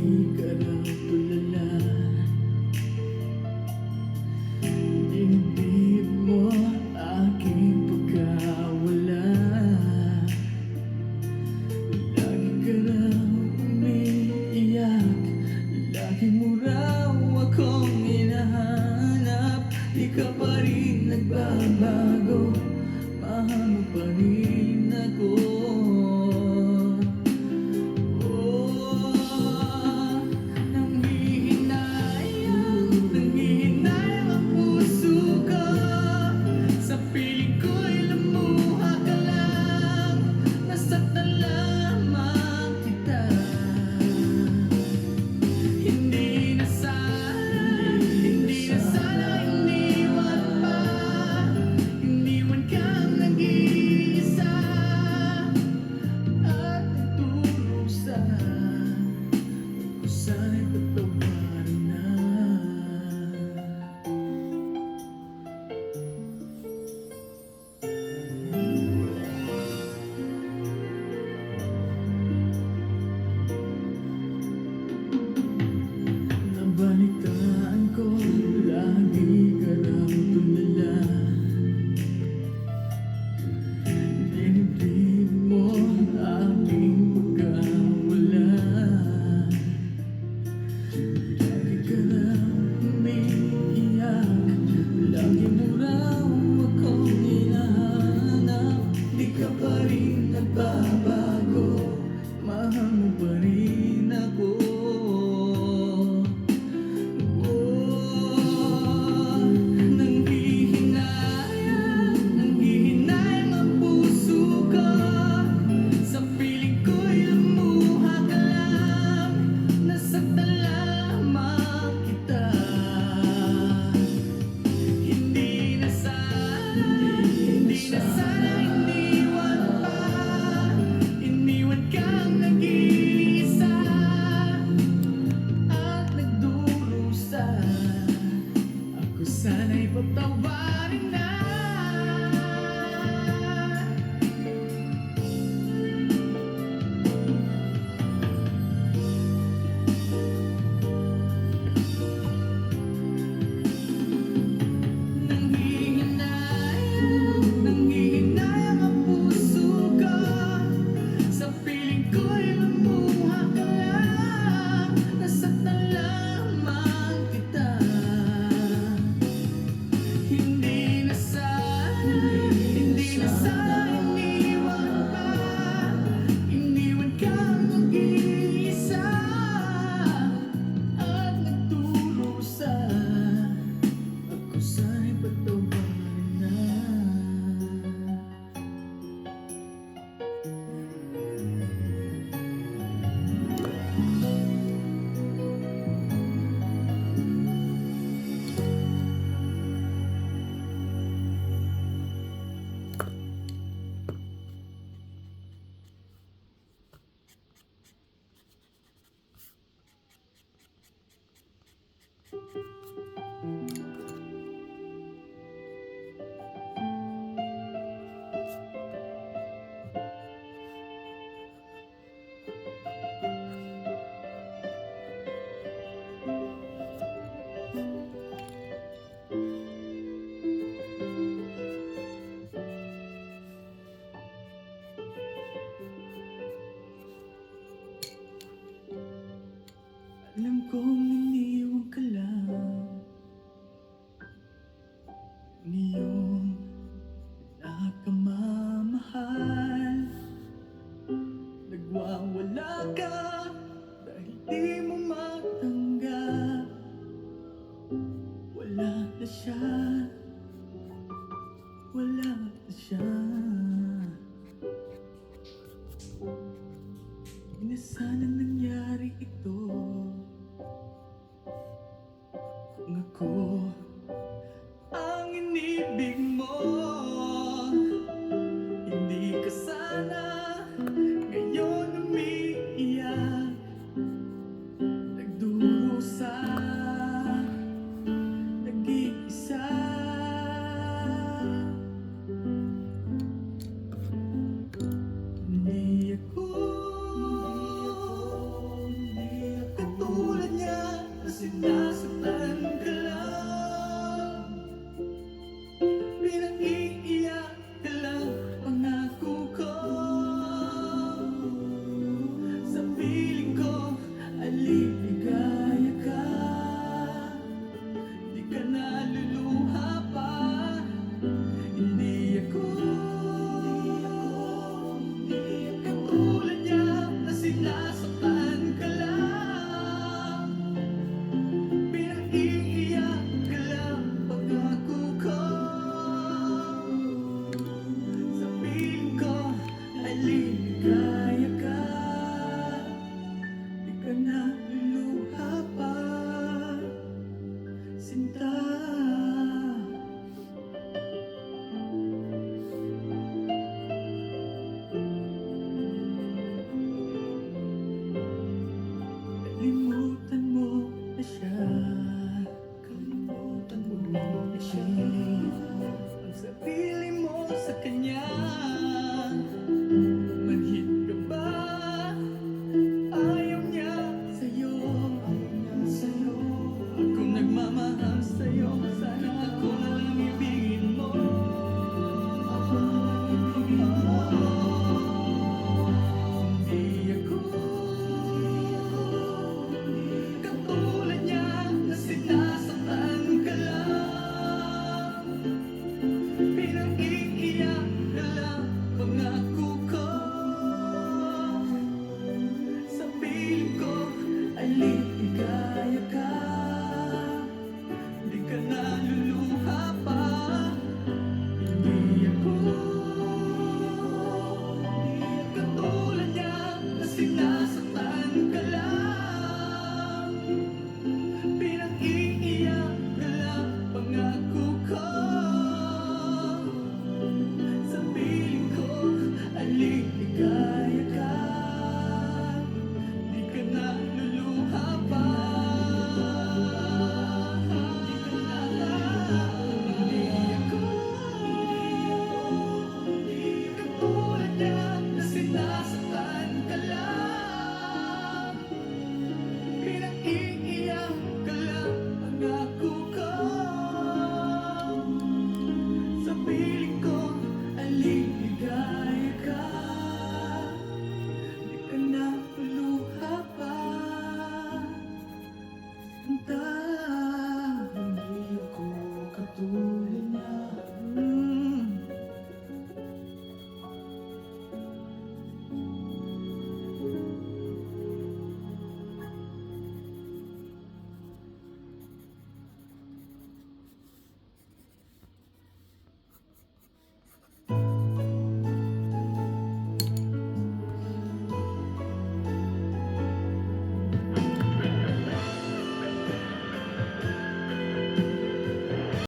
Lagi ka raw tulala. Dinibdib mo aking pagkawala. Lagi ka raw umiiyak, lagi mo raw akong hinahanap. Di ka pa rin nagbabago, mahal mo pa rin ako. Sana'y patawarin na. Nabalitaan ko, lagi ka raw tulala. Dinibdib mo aking pagkawala. Lagi ka raw umiiyak, lagi mo raw akong hinahanap. Di ka pa rin nagbabago, mahal mo pa rin ako. Nanghihinayang ang puso ko, sa piling ko'y lumuha ka lang. Nasaktan lamang kita. Hindi na sana iniwan pa. Iniwan kang nag-iisa at nagdurusa. Ako sana'y patawarin na. Nanghihinayang ang puso ko, sa piling ko'y lumuha ka lang. Nasaktan lamang kita. Hindi na sana iniwan pa. Iniwan kang mag-iisa at nagdurusa. Ako sana'y patawarin na. Alam kong iniwan ka lang, niyong nakamamahal. Nagwawala ka dahil di mo matanggap. Wala na siya, wala na siya. Di na sana nangyari ito. ka na luluha pa, sinta. Kalimutan mo na siya.